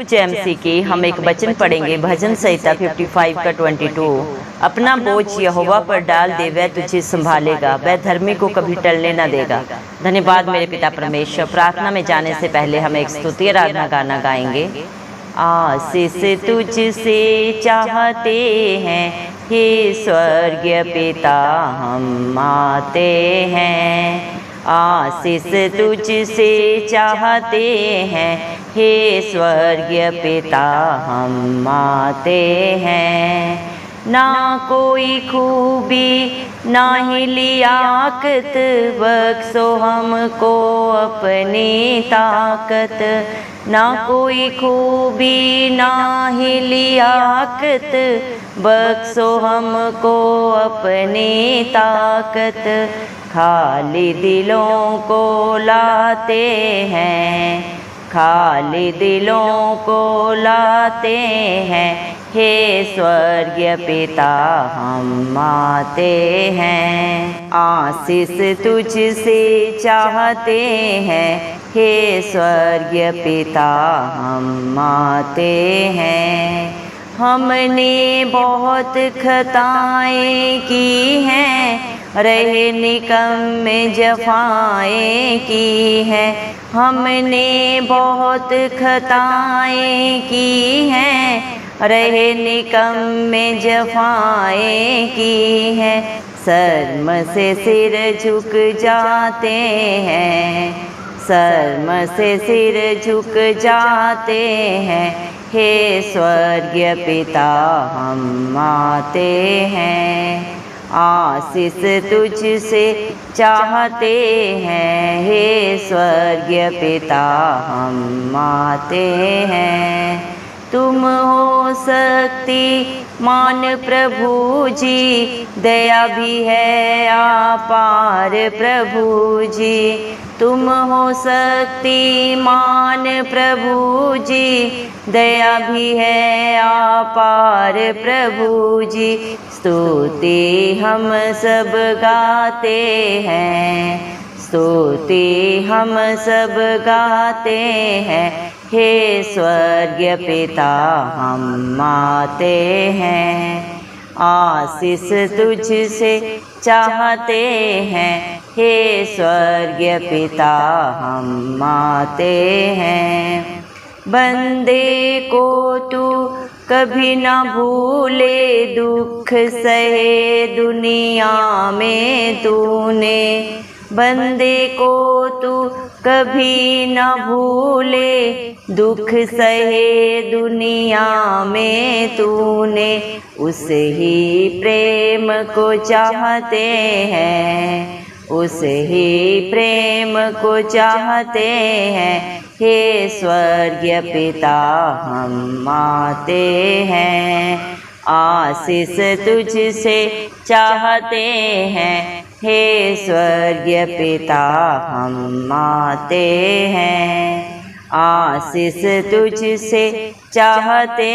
कुछ एमसी की हम एक वचन पढ़ेंगे। भजन संहिता 55 का 22। अपना बोझ यहोवा पर डाल दे, वह तुझे संभालेगा, वह धर्मी को कभी टलने न देगा। धन्यवाद मेरे पिता परमेश्वर। प्रार्थना में जाने से पहले हम एक स्तुति आराधना गाना गाएंगे। आशीष तुझसे चाहते हैं हे स्वर्गीय पिता, हम आते हैं। आशीष तुझसे चाहते हैं हे स्वर्गीय पिता, हम आते हैं। ना कोई खूबी ना ही लियाकत, बख्शो हमको अपनी ताकत। ना कोई खूबी ना ही लियाकत, बख्शो हमको अपनी ताकत। खाली दिलों को लाते हैं, खाली दिलों को लाते हैं हे स्वर्गीय पिता, हम आते हैं। आशीष तुझसे चाहते हैं हे स्वर्गीय पिता, हम आते हैं। हमने बहुत खताएं की हैं, रहे निकम्मे जफाएं की हैं। हमने बहुत खताएं की हैं, रहे निकम्मे जफाएं की हैं। शर्म से सिर झुक जाते हैं, शर्म से सिर झुक जाते हैं हे स्वर्गीय पिता, हम आते हैं। आशीष तुझसे चाहते हैं हे स्वर्गीय पिता, हम आते हैं। तुम हो शक्तिमान प्रभु जी, दया भी है अपार प्रभु जी। तुम हो शक्तिमान प्रभु जी, दया भी है अपार प्रभु जी। स्तुति हम सब गाते हैं, स्तुति हम सब गाते हैं हे स्वर्गीय पिता, हम आते हैं। आशीष तुझसे चाहते हैं हे स्वर्गीय पिता, हम आते हैं। बंदे को तू कभी ना भूले, दुख सहे दुनिया में तूने। बंदे को तू कभी न भूले, दुख सहे दुनिया में तूने। उस ही प्रेम को चाहते हैं, उस ही प्रेम को चाहते हैं हे स्वर्गीय पिता, हम आते हैं। आशीष तुझसे चाहते हैं हे स्वर्गीय पिता, हम आते हैं। आशीष तुझसे चाहते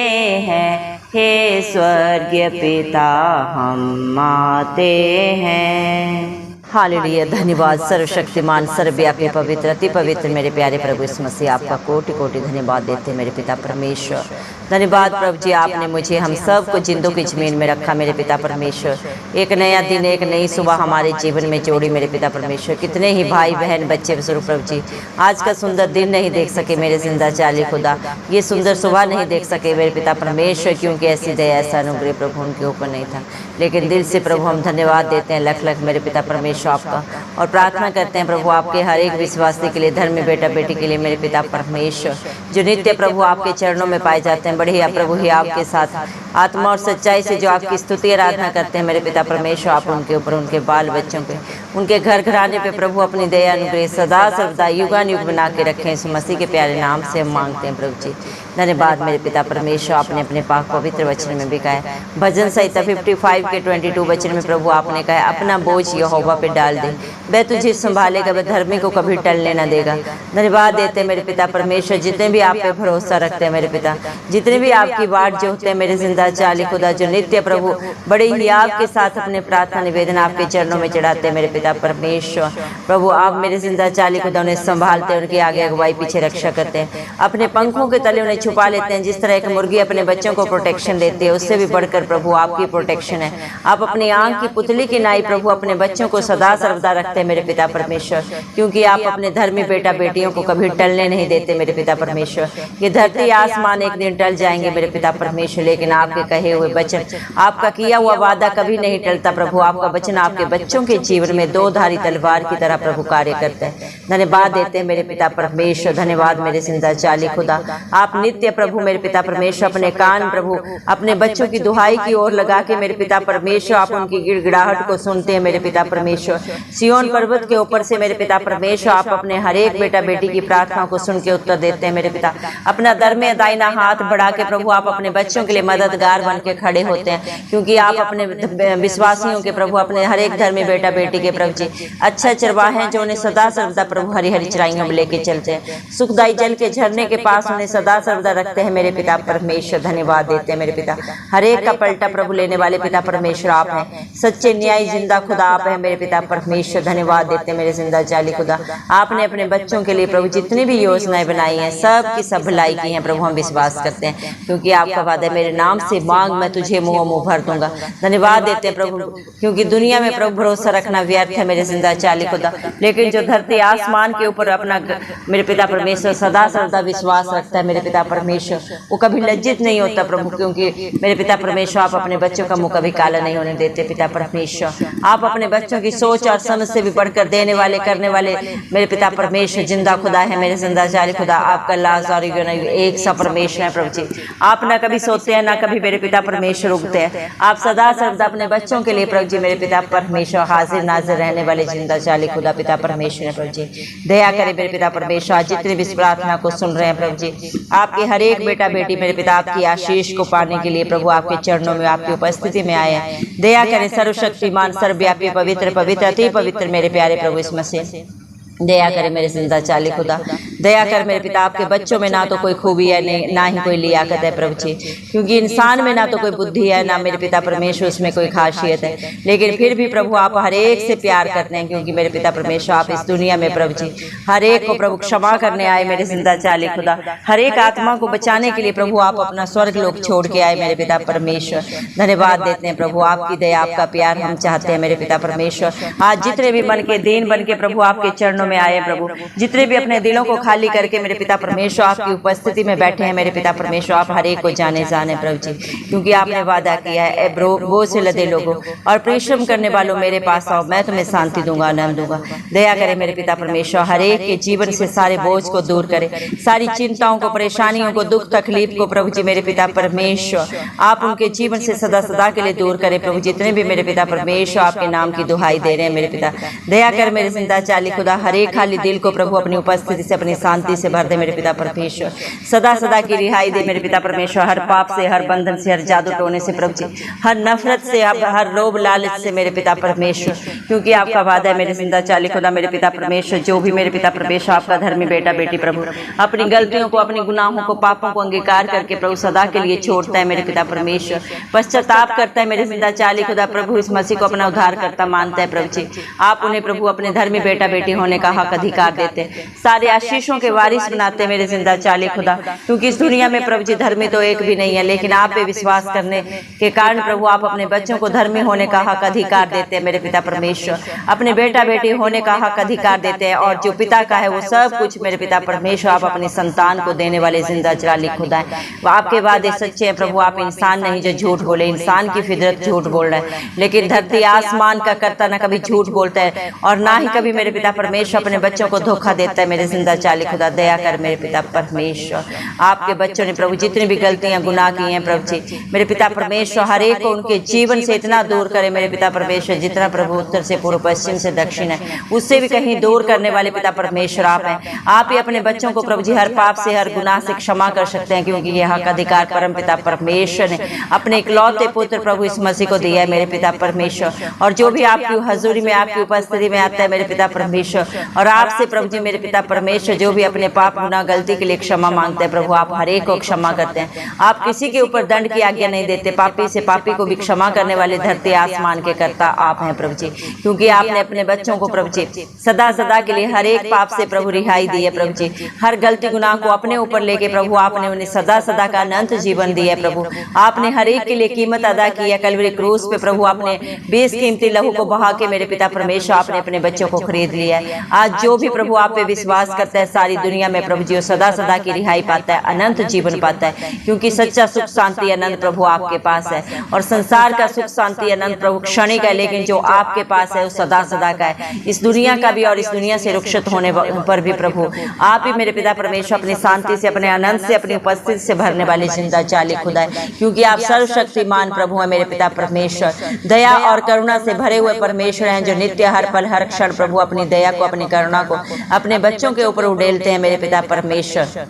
हैं हे स्वर्गीय पिता, हम आते हैं। हालेलुया। धन्यवाद सर्वशक्तिमान सर्वव्यापी पवित्र अति पवित्र मेरे प्यारे प्रभु यीशु मसीह, आपका कोटि कोटि धन्यवाद देते मेरे पिता परमेश्वर। धन्यवाद प्रभु जी, आपने मुझे हम सब को जिंदों की जमीन में रखा मेरे पिता परमेश्वर। एक नया दिन, एक नई सुबह हमारे जीवन में जोड़ी मेरे पिता परमेश्वर। कितने ही भाई बहन बच्चे स्वरूप प्रभु जी आज का सुंदर दिन नहीं देख सके मेरे जिंदा चाली खुदा, ये सुंदर सुबह नहीं देख सके मेरे पिता परमेश्वर, क्योंकि ऐसी दया ऐसा अनुग्रह प्रभु उनके ऊपर नहीं था। लेकिन दिल से प्रभु हम धन्यवाद देते हैं लख लख मेरे पिता परमेश्वर आपका, और प्रार्थना करते हैं प्रभु आपके हर एक विश्वासी के लिए, धर्मी बेटा बेटी के लिए मेरे पिता परमेश्वर, जो नित्य प्रभु आपके चरणों में पाए जाते हैं। बढ़िया प्रभु ही आपके साथ आत्मा और सच्चाई से जो आपकी स्तुति आराधना करते हैं मेरे पिता परमेश्वर, आप उनके ऊपर, उनके बाल बच्चों पे, उनके घर घराने पे प्रभु अपनी दया अनुग्रह सदा सर्वदा युगान युग बना के रखें। इस मसीह के प्यारे नाम से हम मांगते हैं प्रभु जी। धन्यवाद मेरे पिता परमेश्वर, आपने अपने पाक पवित्र वचन में भी कहा है। भजन संहिता 55 के 22 वचन में प्रभु आपने कहा है, अपना बोझ यहोवा पे डाल दे, वह तुझे संभालेगा, वह धर्मी को कभी टलने न देगा। धन्यवाद देते मेरे पिता परमेश्वर, जितने भी आप पे भरोसा रखते हैं मेरे पिता, जितने भी आपकी बाट जो होते हैं मेरे जिंदा चाली खुदा, जो नित्य प्रभु बड़े ही आपके साथ अपने प्रार्थना निवेदन आपके चरणों में चढ़ाते हैं मेरे पिता परमेश्वर। प्रभु आप मेरे जिंदा चाली खुदा उन्हें संभालते हैं, उनके आगे अगुवाई पीछे रक्षा करते हैं, अपने पंखों के तले उन्हें छुपा लेते हैं। जिस तरह एक मुर्गी अपने बच्चों को प्रोटेक्शन देती है, उससे भी बढ़कर प्रभु आपकी प्रोटेक्शन है। आप अपनी आंख की पुतली की नाई प्रभु अपने बच्चों को सदा सर्वदा रखते हैं मेरे पिता परमेश्वर, क्योंकि आप अपने धर्मी बेटा बेटियों को कभी टलने नहीं देते मेरे पिता परमेश्वर। ये धरती आसमान एक दिन टल जाएंगे मेरे पिता परमेश्वर, लेकिन आपके कहे हुए वचन, आपका किया हुआ वादा कभी नहीं टलता प्रभु। आपका वचन आपके बच्चों के जीवन में दो धारी तलवार की तरह प्रभु कार्य करता है। धन्यवाद देते हैं मेरे पिता परमेश्वर, धन्यवाद मेरे जिंदा चाली खुदा। आप नित्य प्रभु मेरे पिता परमेश्वर अपने कान प्रभु अपने बच्चों की दुहाई की ओर लगा के मेरे पिता परमेश्वर आप उनकी गिड़गिड़ाहट को सुनते हैं मेरे पिता परमेश्वर। सिय्योन पर्वत के ऊपर से मेरे पिता परमेश्वर आप अपने हर एक बेटा बेटी की प्रार्थना को सुन के उत्तर देते हैं मेरे पिता। अपना दरमे दाहिना हाथ बढ़ा के प्रभु आप अपने बच्चों के लिए मददगार बन के खड़े होते हैं, क्योंकि आप अपने विश्वासियों के प्रभु अपने हर एक धर्मी बेटा बेटी के प्रभु जी अच्छा चरवाहे हैं, जो उन्हें सदा सर्वदा प्रभु हरी हरी चराइयों में लेके चलते हैं, सुखदायी जल के झरने के पास उन्हें सदा सर्वदा रखते हैं मेरे पिता परमेश्वर। धन्यवाद देते हैं मेरे पिता, हर एक का पलटा प्रभु लेने वाले पिता परमेश्वर आप हैं, सच्चे न्यायी जिंदा खुदा आप हैं मेरे पिता परमेश्वर। धन्यवाद देते हैं मेरे जिंदा जाली खुदा, आपने अपने बच्चों के लिए प्रभु जितनी भी योजनाएं बनाई हैं सब की सब भलाई की हैं प्रभु। हम विश्वास करते हैं, क्योंकि आपका वादा मेरे नाम से मांग मैं तुझे मुंह मुंह भर दूंगा। धन्यवाद देते हैं प्रभु, क्योंकि दुनिया में प्रभु भरोसा रखना व्यर्थ है मेरे जिंदा चाली खुदा, लेकिन जो धरती आसमान के ऊपर अपना मेरे पिता परमेश्वर सदा सर्वदा विश्वास रखता है मेरे पिता परमेश्वर, वो कभी लज्जित नहीं होता प्रभु, क्योंकि मेरे पिता परमेश्वर आप अपने बच्चों का मुंह कभी काला नहीं होने देते पिता परमेश्वर। आप अपने बच्चों की सोच और समझ से भी बढ़कर देने वाले करने वाले मेरे पिता परमेश्वर जिंदा खुदा है मेरे जिंदा चाली खुदा। आपका लाज और एक सा परमेश्वर है प्रभु जी, आप ना कभी सोते हैं ना कभी मेरे पिता परमेश्वर उगते हैं। आप सदा सर्वदा अपने बच्चों के लिए प्रभु जी मेरे पिता परमेश्वर हाजिर नाजिर रहने वाले जिंदा चाली खुदा पिता परमेश्वर है प्रभु जी। दया करे मेरे पिता परमेश्वर, आज जितने भी इस प्रार्थना को सुन रहे हैं प्रभु जी, आपके हर एक बेटा बेटी मेरे पिता आपकी आशीष को पाने के लिए प्रभु आपके चरणों में आपकी उपस्थिति में आए हैं। दया करें सर्वशक्तिमान सर्वव्यापी पवित्र पवित्र अति पवित्र मेरे प्यारे प्रभु इस मसीह, दया करे मेरे जिंदा चाली खुदा। दया कर मेरे पिता, आपके बच्चों में ना तो कोई खूबी है ना ही कोई लियाकत है प्रभु जी, क्योंकि इंसान में ना तो कोई बुद्धि है ना मेरे पिता परमेश्वर उसमें कोई खासियत है, लेकिन फिर भी प्रभु आप हर एक से प्यार करते हैं, क्योंकि मेरे पिता परमेश्वर आप इस दुनिया में प्रभु जी हर एक को प्रभु क्षमा करने आए मेरे जिंदा चाली खुदा। हर एक आत्मा को बचाने के लिए प्रभु आप अपना स्वर्ग लोक छोड़ के आए मेरे पिता परमेश्वर। धन्यवाद देते हैं प्रभु, आपकी दया आपका प्यार हम चाहते हैं मेरे पिता परमेश्वर। आज जितने भी मन के दीन बन के प्रभु आपके चरणों में आए प्रभु, जितने भी अपने दिलों को खाली करके मेरे पिता परमेश्वर आपकी उपस्थिति में बैठे हैं मेरे पिता परमेश्वर, आप हर एक को जाने प्रभु जी, क्योंकि आपने वादा किया है बोझ से लदे लोगों और परिश्रम करने वालों मेरे पास आओ, मैं तुम्हें शांति दूंगा आनंद दूंगा। दया करे मेरे पिता परमेश्वर, हर एक के जीवन से सारे बोझ को दूर करे, सारी चिंताओं को परेशानियों को दुख तकलीफ को प्रभु जी मेरे पिता परमेश्वर आप उनके जीवन से सदा सदा के लिए दूर करें प्रभु। जितने भी मेरे पिता परमेश्वर आपके नाम की दुहाई दे रहे हैं मेरे पिता, दया कर मेरे जिंदा चाली खुदा, हर एक खाली दिल को प्रभु अपनी उपस्थिति से अपनी शांति से भर दे मेरे पिता परमेश्वर। सदा सदा की रिहाई दे मेरे पिता परमेश्वर, हर पाप से हर बंधन से हर जादू टोने से प्रभु जी, हर नफरत से हर लोभ लालच से मेरे पिता परमेश्वर, क्योंकि आपका वादा है मेरे जिंदा चाली खुदा मेरे पिता परमेश्वर, जो भी मेरे पिता परमेश्वर आपका धर्मी बेटा बेटी प्रभु अपनी गलतियों को अपनी गुनाहों को पापों को अंगीकार करके प्रभु सदा के लिए छोड़ता है मेरे पिता परमेश्वर, पश्चाताप करता है मेरे जिंदा चाली खुदा प्रभु, इस मसीह को अपना उद्धार करता मानता है प्रभु जी, आप उन्हें प्रभु अपने धर्मी बेटा बेटी होने का हक अधिकार देते, सारे आशीषों के वारिस बनाते मेरे जिंदा चाली खुदा, क्योंकि इस दुनिया में प्रभु जी धर्मी तो एक भी नहीं है, लेकिन आप पे विश्वास करने के कारण प्रभु आप अपने बच्चों को धर्मी होने का हक अधिकार देते हैं मेरे पिता परमेश्वर, अपने बेटा बेटी होने का हक अधिकार देते हैं, और जो पिता का है वो सब कुछ मेरे पिता परमेश्वर आप अपनी संतान को देने वाले जिंदा चाली खुदा है। आपके वादे सच्चे हैं प्रभु, आप इंसान नहीं जो झूठ बोले, इंसान की फितरत झूठ बोल रहा है, लेकिन धरती आसमान का करता ना कभी झूठ बोलता है और ना ही कभी मेरे पिता परमेश्वर अपने बच्चों को धोखा देता है मेरे जिंदा चाली खुदा। दया कर मेरे पिता परमेश्वर, आपके बच्चों ने प्रभु जितनी भी गलतियां गुनाह की हैं प्रभु जी मेरे पिता परमेश्वर, हर एक को उनके जीवन से इतना दूर करे मेरे पिता परमेश्वर, जितना प्रभु उत्तर से पूर्व पश्चिम से दक्षिण है उससे भी कहीं दूर करने वाले पिता परमेश्वर आप हैं। आप ही अपने बच्चों को प्रभु जी हर पाप से हर गुनाह से क्षमा कर सकते हैं, क्योंकि यह हक अधिकार परम पिता परमेश्वर ने अपने इकलौते पुत्र प्रभु इस मसीह को दिया है मेरे पिता परमेश्वर, और जो भी आपकी हजूरी में आपकी उपस्थिति में आता है मेरे पिता परमेश्वर और आपसे प्रभु जी मेरे पिता परमेश्वर जो भी अपने पाप गुनाह गलती के लिए क्षमा मांगते हैं प्रभु, आप हर एक को क्षमा करते हैं। आप किसी के ऊपर दंड की आज्ञा नहीं देते। पापी से पापी को भी क्षमा करने वाले धरती आसमान के कर्ता आप हैं प्रभु जी, क्योंकि आपने अपने बच्चों को प्रभु जी सदा सदा के लिए हर एक पाप से प्रभु रिहाई दी है प्रभु जी। हर गलती गुनाह को अपने ऊपर लेके प्रभु आपने उन्हें सदा सदा का अनंत जीवन दिया है प्रभु। आपने हर एक के लिए कीमत अदा की है। कलवरी क्रूस पे प्रभु आपने बेशकीमती लहू को बहा के मेरे पिता परमेश्वर आपने अपने बच्चों को खरीद लिया है। आज जो भी प्रभु आप पे विश्वास करता है सारी दुनिया में प्रभु जी सदा सदा की रिहाई पाता है, अनंत जीवन पाता है, क्योंकि सच्चा सुख शांति अनंत प्रभु आपके पास है। और संसार का सुख शांति अनंत प्रभु क्षणिक है, लेकिन जो आपके पास है वो सदा सदा का है। इस दुनिया का भी और इस दुनिया से रुखसत होने पर भी प्रभु आप ही मेरे पिता परमेश्वर अपनी शांति से, अपने अनंत से, अपनी उपस्थिति से भरने वाले जिंदा चाली खुदा है, क्योंकि आप सर्वशक्तिमान प्रभु है मेरे पिता परमेश्वर। दया और करुणा से भरे हुए परमेश्वर हैं, जो नित्य हर पल हर क्षण प्रभु अपनी दया को, अपनी करुणा को अपने बच्चों के ऊपर उड़ेलते हैं मेरे पिता परमेश्वर।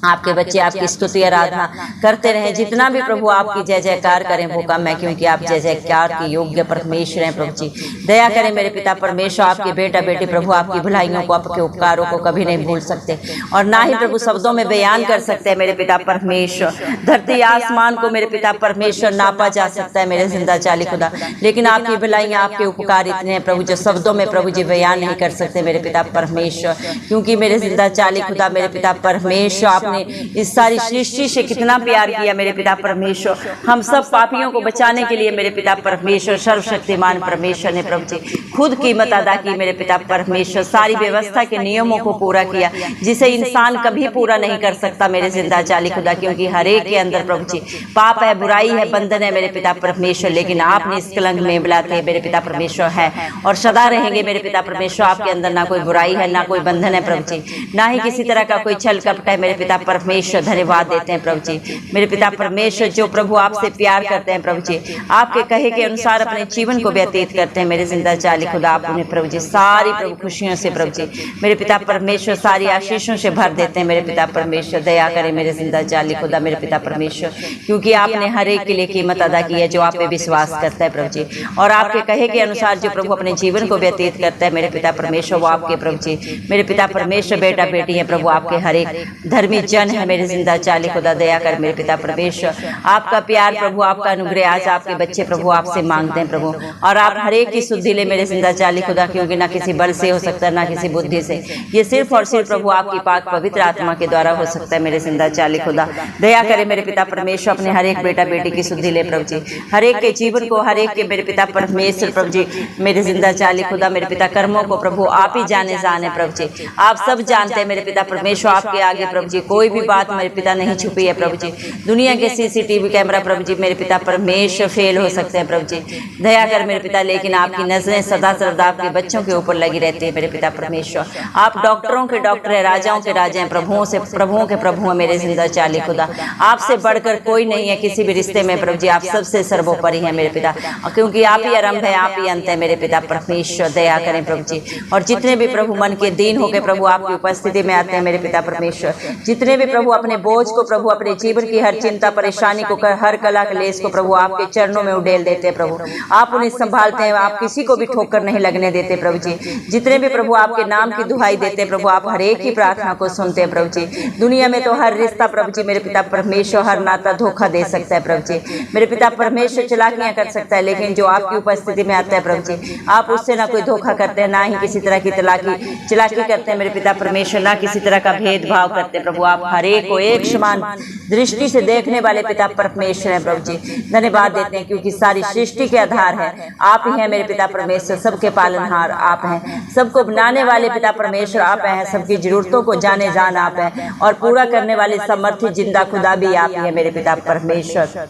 आपके बच्चे आपकी स्तुति आराधना करते रहें। जितना भी प्रभु आपकी जय जयकार करें वो कम है, क्योंकि आप जय जयकार के योग्य परमेश्वर हैं प्रभु जी। दया करें मेरे पिता परमेश्वर। आपके बेटा बेटी प्रभु आपकी भलाइयों को, आपके उपकारों को कभी नहीं भूल सकते और ना ही प्रभु शब्दों में बयान कर सकते हैं मेरे पिता परमेश्वर। धरती आसमान को मेरे पिता परमेश्वर नापा जा सकता है मेरे जिंदा चाली खुदा, लेकिन आपकी भलाइयाँ, आपके उपकार इतने हैं प्रभु जो शब्दों में प्रभु जी बयान नहीं कर सकते मेरे पिता परमेश्वर। क्योंकि मेरे जिंदा चाली खुदा मेरे पिता परमेश्वर इस सारी सृष्टि से कितना प्यार किया मेरे पिता परमेश्वर। हम सब पापियों को बचाने के लिए मेरे पिता परमेश्वर सर्वशक्तिमान परमेश्वर ने प्रभु जी खुद कीमत अदा की मेरे पिता परमेश्वर। सारी व्यवस्था के नियमों को पूरा किया जिसे इंसान कभी पूरा नहीं कर सकता मेरे जिंदा चाली खुदा, क्योंकि हर एक के अंदर प्रभु जी पाप है, बुराई है, बंधन है मेरे पिता परमेश्वर। लेकिन आप निष्कलंक निर्मल थे मेरे पिता परमेश्वर है और सदा रहेंगे मेरे पिता परमेश्वर। आपके अंदर ना कोई बुराई है, ना कोई बंधन है प्रभु जी, ना ही किसी तरह का कोई छल कपट है मेरे पिता परमेश्वर। धन्यवाद देते हैं प्रभु जी मेरे पिता परमेश्वर, जो प्रभु आपसे प्यार करते हैं प्रभु जी, आपके कहे के अनुसार अपने जीवन को व्यतीत करते हैं मेरे जिंदा चाली खुदा। आप उन्हें प्रभु जी सारी प्रभु खुशियों से प्रभु जी मेरे पिता परमेश्वर सारी आशीषों से भर देते हैं मेरे पिता परमेश्वर। दया करें मेरे जिंदा चाली खुदा मेरे पिता परमेश्वर, क्योंकि आपने हर एक के लिए कीमत अदा की है जो आप पे विश्वास करता है प्रभु जी, और आपके कहे के अनुसार जो प्रभु अपने जीवन को व्यतीत करता है मेरे पिता परमेश्वर, वो आपके प्रभु जी मेरे पिता परमेश्वर बेटा बेटी है प्रभु, आपके हर एक धर्मी जन है मेरे जिंदा चाली खुदा। दया कर मेरे पिता परमेश्वर, आपका प्यार प्रभु, आपका अनुग्रह आज आपके बच्चे प्रभु आपसे मांगते हैं प्रभु, और आप हर एक की शुद्धि ले मेरे जिंदा चाली खुदा, क्योंकि ना किसी बल से हो सकता है ना किसी बुद्धि से, ये सिर्फ और सिर्फ प्रभु आपकी पाक पवित्र आत्मा के द्वारा हो सकता है मेरे जिंदा चाली खुदा। दया करे मेरे पिता परमेश्वर, अपने हर एक बेटा बेटी की शुद्धि ले प्रभु जी, हर एक के जीवन को, हर एक के मेरे पिता परमेश्वर प्रभु जी मेरे जिंदा चाली खुदा मेरे पिता कर्मों को प्रभु आप ही जाने प्रभु जी, आप सब जानते हैं मेरे पिता परमेश्वर। आपके आगे प्रभु जी कोई भी बात मेरे पिता नहीं छुपी है प्रभु जी। दुनिया के सीसीटीवी कैमरा प्रभु जी मेरे पिता परमेश्वर फेल हो सकते हैं प्रभु जी, दया कर मेरे पिता, लेकिन आपकी नजरें सदा सर्वदा आपके बच्चों के ऊपर लगी रहती है मेरे पिता परमेश्वर। आप डॉक्टरों के डॉक्टर है, राजाओं के राजा हैं, प्रभुओं के प्रभु हैं मेरे जिंदा चाली खुदा। आपसे बढ़कर कोई नहीं है किसी भी रिश्ते में प्रभु जी, आप सबसे सर्वोपरि है मेरे पिता, क्योंकि आप ही आरंभ है आप ही अंत है मेरे पिता परमेश्वर। दया करें प्रभु जी, और जितने भी प्रभु मन के दीन होकर प्रभु आपकी उपस्थिति में आते हैं मेरे पिता परमेश्वर, जितने भी प्रभु अपने बोझ को प्रभु, अपने जीवन की हर चिंता परेशानी को, हर कला क्लेश को प्रभु आपके चरणों में उड़ेल देते हैं प्रभु, आप उन्हें संभालते हैं, आप किसी को भी ठोकर नहीं लगने देते प्रभु जी। जितने भी प्रभु आपके नाम की दुहाई देते हैं प्रभु, आप हर एक की प्रार्थना को सुनते हैं प्रभु जी। दुनिया में तो हर रिश्ता प्रभु जी मेरे पिता परमेश्वर, हर नाता धोखा दे सकता है प्रभु जी मेरे पिता परमेश्वर, चलाकियां कर सकता है, लेकिन जो आपकी उपस्थिति में आता है प्रभु जी, आप उससे ना कोई धोखा करते हैं, ना ही किसी तरह की चलाकी करते हैं मेरे पिता परमेश्वर, ना किसी तरह का भेदभाव करते हैं प्रभु। आप हर एक को एक समान दृष्टि से देखने वाले पिता परमेश्वर हैं प्रभु जी। धन्यवाद देते हैं, क्योंकि सारी सृष्टि के आधार है आप ही हैं मेरे पिता परमेश्वर, सबके पालनहार आप हैं, सबको बनाने वाले पिता परमेश्वर आप हैं, सबकी जरूरतों को जाने जान आप हैं, और पूरा करने वाले समर्थी जिंदा खुदा भी आप ही है मेरे पिता परमेश्वर।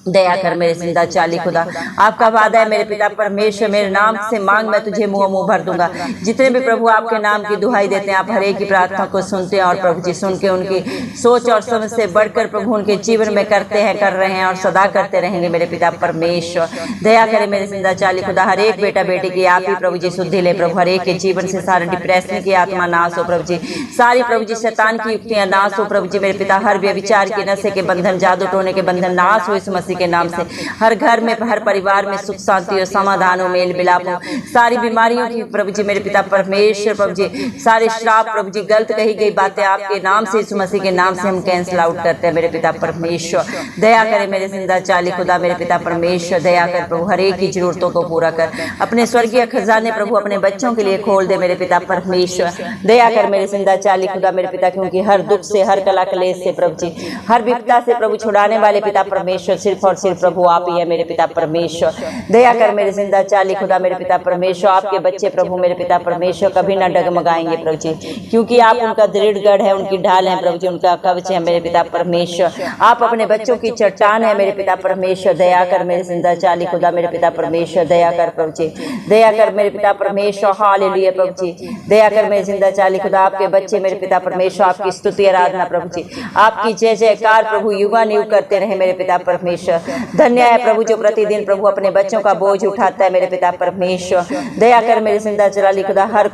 दया कर मेरे जिंदा चाली खुदा, आपका वादा है मेरे पिता परमेश्वर, मेरे नाम से मांग मैं तुझे मुंह भर दूंगा। जितने भी प्रभु आपके नाम की दुहाई देते हैं, आप हर एक की प्रार्थना को सुनते हैं, और प्रभु जी सुन के उनकी सोच और समझ से बढ़कर प्रभु उनके जीवन में करते हैं, कर रहे हैं और सदा करते रहेंगे मेरे पिता परमेश्वर। दया करे मेरे जिंदा चाली खुदा, हर एक बेटा बेटी की आप ही प्रभु जी शुद्धि ले प्रभु, हर एक के जीवन से सारा डिप्रेशन की आत्मा नाश हो प्रभु जी, सारी प्रभु जी शैतान की युक्तियां नाश हो प्रभु जी मेरे पिता, हर व्यभिचार के नशे के बंधन, जादू टोने के बंधन नाश हो इस मसीह के नाम से हर घर में, हर परिवार में सुख शांति और समाधान हो, मेल मिलाप हो। सारी बीमारियों की प्रभु जी मेरे पिता परमेश्वर प्रभु जी, सारे श्राप प्रभु जी, गलत कही गई बातें आपके नाम से, यीशु मसीह के नाम से हम कैंसिल आउट करते हैं मेरे पिता परमेश्वर। दया करे मेरे जिंदा चाली खुदा मेरे पिता परमेश्वर, दया कर प्रभु, हर एक की जरूरतों को पूरा कर। अपने स्वर्गीय खजाने प्रभु अपने बच्चों के लिए खोल दे मेरे पिता परमेश्वर। दया कर मेरे जिंदा चाली खुदा मेरे पिता, क्योंकि हर दुख से, हर कला कलेश से प्रभु जी, हर विपदा से प्रभु छुड़ाने वाले पिता परमेश्वर सिर्फ और सिर्फ प्रभु आप ही है मेरे पिता परमेश्वर। दया कर मेरे जिंदा चाली खुदा मेरे पिता परमेश्वर। आपके बच्चे प्रभु मेरे पिता परमेश्वर कभी न डगमगाएंगे प्रभु जी, क्योंकि आप उनका दृढ़ गढ़ है, उनकी ढाल है प्रभु जी, उनका कवच है मेरे पिता परमेश्वर। आप अपने बच्चों की चट्टान है मेरे पिता परमेश्वर। दया कर मेरे जिंदा चाली खुदा मेरे पिता परमेश्वर, दया कर प्रभु जी, दया कर मेरे पिता परमेश्वर। हालेलुया प्रभु जी, दया कर मेरे जिंदा चाली खुदा। आपके बच्चे मेरे पिता परमेश्वर आपकी स्तुति आराधना प्रभु जी, आपकी जय जयकार प्रभु युगान युग करते रहे मेरे पिता परमेश्वर। धन्य है प्रभु जो प्रतिदिन प्रभु अपने बच्चों का बोझ उठाता है मेरे पिता परमेश्वर। दया कर मेरे जिंदा चाली खुदा, हर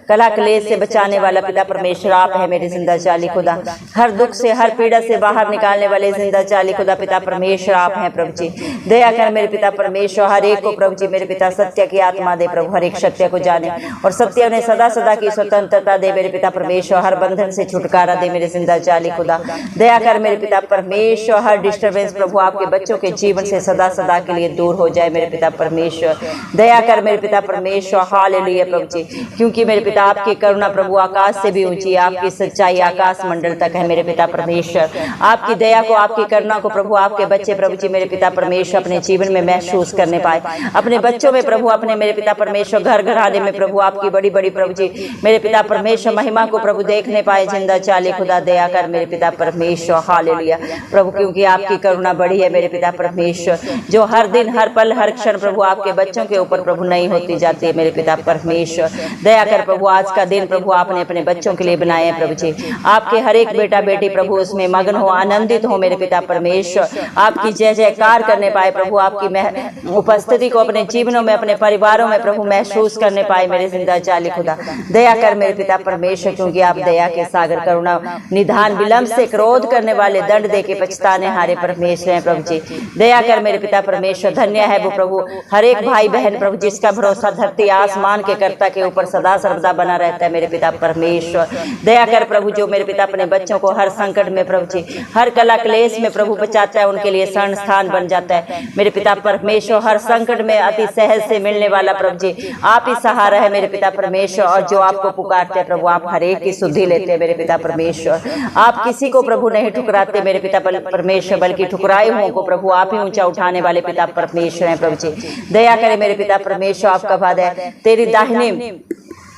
कला क्लेश से बचाने वाला पिता परमेश्वर आप है मेरे जिंदा चाली खुदा। हर दुख से, हर पीड़ा से बाहर निकालने वाले जिंदा चाली खुदा पिता परमेश्वर आप हैं प्रभु जी। दया कर मेरे पिता परमेश्वर, हर एक को प्रभु जी मेरे पिता सत्य की आत्मा दे प्रभु, हर एक सत्य को जाने और सत्य उन्हें सदा सदा की स्वतंत्रता दे मेरे पिता परमेश्वर। हर बंधन से छुटकारा दे मेरे जिंदा चाली खुदा। दया कर मेरे पिता परमेश्वर, हर डिस्टर्बेंस प्रभु आपके बच्चों के जीवन से सदा सदा के लिए दूर हो जाए मेरे पिता परमेश्वर। दया कर मेरे पिता परमेश्वर। हालेलुया प्रभु जी, क्योंकि मेरे पिता आपकी करुणा प्रभु आकाश से भी ऊंची है, आपकी सच्चाई आकाश मंडल तक है मेरे पिता परमेश्वर। आपकी दया को, आपकी करुणा को प्रभु आपके बच्चे प्रभु जी मेरे पिता परमेश्वर अपने जीवन में महसूस करने पाए। अपने बच्चों में प्रभु, अपने मेरे पिता परमेश्वर घर घराने में प्रभु आपकी बड़ी बड़ी प्रभु जी मेरे पिता परमेश्वर महिमा को प्रभु देखने पाए जिंदा चाली खुदा। दया कर मेरे पिता परमेश्वर। हालेलुया प्रभु, क्योंकि आपकी करुणा बड़ी है मेरे पिता परमेश्वर, जो हर दिन, हर पल, हर क्षण प्रभु आपके बच्चों के ऊपर प्रभु नई होती जाती है मेरे पिता परमेश्वर। दया कर प्रभु, आज का दिन प्रभु आपने अपने बच्चों के लिए बनाए हैं प्रभु जी। आपके हर एक बेटा बेटी प्रभु उसमें मगन हो, आनंदित हो मेरे पिता परमेश्वर। आपकी जय जयकार करने पाए प्रभु, आपकी उपस्थिति को अपने जीवनों में, अपने परिवारों में प्रभु महसूस करने पाए मेरे जिंदा चाली खुदा। दया कर मेरे पिता परमेश्वर, क्योंकि आप दया के सागर, करुणा निधान, विलंब से क्रोध करने वाले, दंड दे के पछताने हारे परमेश्वर हैं प्रभु जी। दया कर मेरे पिता परमेश्वर। धन्य है वो प्रभु हर एक भाई बहन प्रभु जिसका भरोसा धरती आसमान के कर्ता के ऊपर सदा सर्वदा बना रहता है मेरे पिता परमेश्वर। दया कर प्रभु, जो मेरे पिता अपने बच्चों को हर संकट में प्रभु जी, हर कला क्लेश में प्रभु बचाता है, उनके लिए शरण स्थान बन जाता है मेरे पिता परमेश्वर। हर संकट में अति सहज से मिलने वाला प्रभु जी आप ही सहारा है मेरे पिता परमेश्वर। और जो आपको पुकारते हैं प्रभु, आप हर एक की सुधि लेते हैं मेरे पिता परमेश्वर। आप किसी को प्रभु नहीं ठुकराते मेरे पिता परमेश्वर, बल्कि ठुकराए हुओं को प्रभु आप ही ऊंचा उठाने वाले पिता परमेश्वर हैं प्रभु जी। दया करे मेरे पिता परमेश्वर। आपका वादा है तेरी दाहिने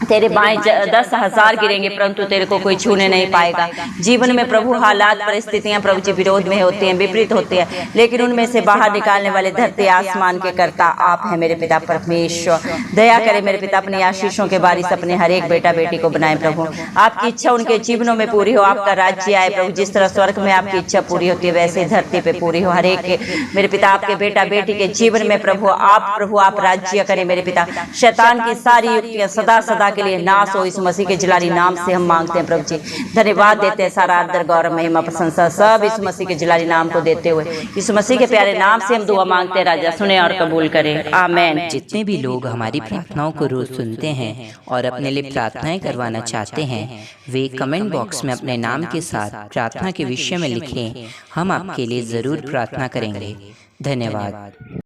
तेरे बाएं 10,000 गिरेंगे परंतु तेरे को कोई छूने नहीं पाएगा। जीवन में प्रभु हालात, परिस्थितियां प्रभु जी विरोध में होती हैं, विपरीत होती हैं, लेकिन उनमें से बाहर निकालने वाले धरती आसमान के कर्ता आप हैं मेरे पिता परमेश्वर। दया करे मेरे पिता, अपनी आशीषों के बारिश अपने हर एक बेटा बेटी को बनाए प्रभु। आपकी इच्छा उनके जीवनों में पूरी हो, आपका राज्य आए प्रभु। जिस तरह स्वर्ग में आपकी इच्छा पूरी होती है, वैसे धरती पे पूरी हो हर एक के मेरे पिता आपके बेटा बेटी के जीवन में प्रभु आप राज्य करें मेरे पिता। शैतान की सारी युक्तियां सदा सदा के लिए नाश हो, इस मसीह के जलाली नाम से हम मांगते हैं प्रभु जी। धन्यवाद देते हैं, सारा आदर गौरव महिमा प्रशंसा सब इस मसीह के जलाली नाम को देते हुए, इस मसीह के प्यारे नाम से हम दुआ मांगते हैं। राजा सुने और कबूल करें, आमीन। जितने भी लोग हमारी प्रार्थनाओं को रोज सुनते हैं और अपने लिए प्रार्थनाएं करवाना चाहते हैं, वे कमेंट बॉक्स में अपने नाम के साथ प्रार्थना के विषय में लिखें। हम आपके लिए जरूर प्रार्थना करेंगे। धन्यवाद।